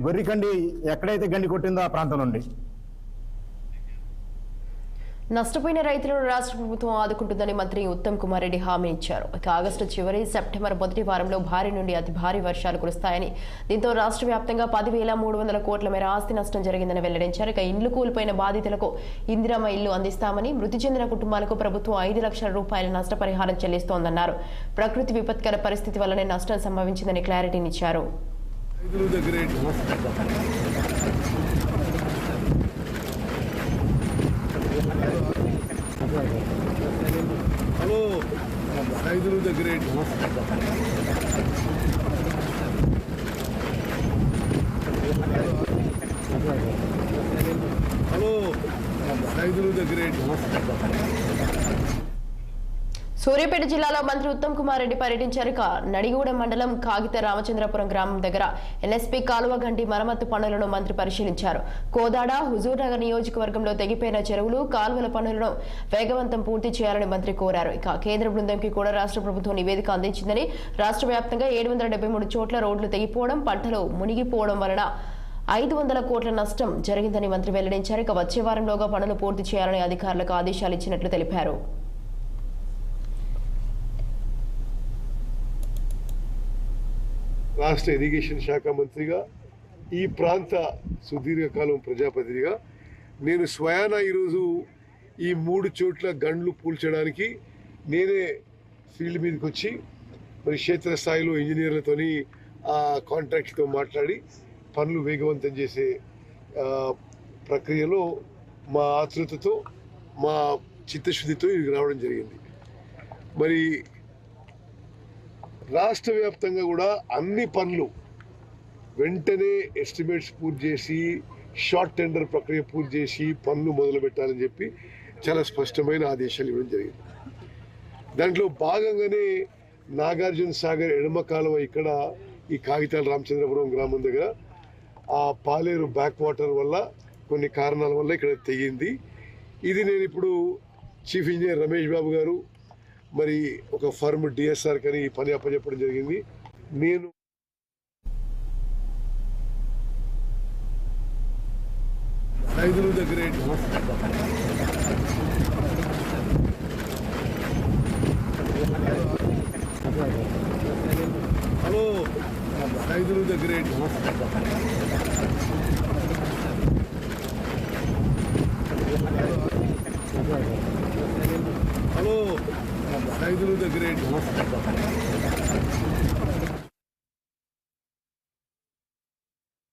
గొర్రికండి ఎక్కడైతే గండి కొట్టిందో ఆ ప్రాంతం నుండి. నష్టపోయిన రైతులను రాష్ట్ర ప్రభుత్వం ఆదుకుంటుందని మంత్రి ఉత్తమ్ కుమార్ రెడ్డి హామీ ఇచ్చారు. ఆగస్టు చివరి సెప్టెంబర్ మొదటి వారంలో భారీ నుండి అతి భారీ వర్షాలు కురుస్తాయని, దీంతో రాష్ట్ర వ్యాప్తంగా 10,300 కోట్ల మేర ఆస్తి నష్టం జరిగిందని వెల్లడించారు. ఇండ్లు కూలిపోయిన బాధితులకు ఇందిరమ్మ ఇల్లు అందిస్తామని, మృతి చెందిన కుటుంబాలకు ప్రభుత్వం 5 లక్షల రూపాయల నష్టపరిహారం చెల్లిస్తోందన్నారు. ప్రకృతి విపత్కర పరిస్థితి వల్లనే నష్టం సంభవించిందని క్లారిటీనిచ్చారు. హలో రైతులు దగ్గర హలో రైతులు దగ్గర సూర్యాపేట జిల్లాలో మంత్రి ఉత్తమ్ కుమార్ రెడ్డి పర్యటించారు. నడిగూడెం మండలం కాగిత రామచంద్రపురం గ్రామం దగ్గర ఎన్ఎస్పీ కాలువ గంటి మరమ్మతు పనులను మంత్రి పరిశీలించారు. కోదాడ, హుజూర్ నగర్ నియోజకవర్గంలో తెగిపోయిన చెరువులు, కాలువల పనులను వేగవంతం పూర్తి చేయాలని మంత్రి కోరారు. కేంద్ర బృందంకి కూడా రాష్ట్ర ప్రభుత్వం నివేదిక అందించిందని, రాష్ట్ర వ్యాప్తంగా 773 చోట్ల రోడ్లు తెగిపోవడం, పంటలు మునిగిపోవడం వలన 500 కోట్ల నష్టం జరిగిందని మంత్రి వెల్లడించారు. వచ్చే వారంలోగా పనులు పూర్తి చేయాలని అధికారులకు ఆదేశాలు ఇచ్చినట్లు తెలిపారు. రాష్ట్ర ఇరిగేషన్ శాఖ మంత్రిగా, ఈ ప్రాంత సుదీర్ఘకాలం ప్రజాప్రతినిధిగా నేను స్వయాన ఈరోజు ఈ 3 చోట్ల గండ్లు పూల్చడానికి నేనే ఫీల్డ్ మీదకి వచ్చి మరి క్షేత్రస్థాయిలో ఇంజనీర్లతోని ఆ కాంట్రాక్ట్తో మాట్లాడి పనులు వేగవంతం చేసే ప్రక్రియలో మా ఆతృతతో, మా చిత్తశుద్ధితో ఇది రావడం జరిగింది. మరి రాష్ట్ర వ్యాప్తంగా కూడా అన్ని పనులు వెంటనే ఎస్టిమేట్స్ పూర్తి చేసి, షార్ట్ టెండర్ ప్రక్రియ పూర్తి చేసి పనులు మొదలు పెట్టాలని చెప్పి చాలా స్పష్టమైన ఆదేశాలు ఇవ్వడం జరిగింది. దాంట్లో భాగంగానే నాగార్జున సాగర్ ఎడమ కాలువ ఇక్కడ ఈ కాగితాల రామచంద్రపురం గ్రామం దగ్గర ఆ పాలేరు బ్యాక్ వాటర్ వల్ల కొన్ని కారణాల వల్ల ఇక్కడ తెగింది. ఇది నేను ఇప్పుడు చీఫ్ ఇంజనీర్ రమేష్ బాబు గారు మరి ఒక ఫర్మ్ డిఎస్ఆర్ కని ఈ పని అప్పచెప్పడం జరిగింది. నేను రైతుల దగ్గర హలో రైతుల దగ్గర హలో రైతుల దగ్గర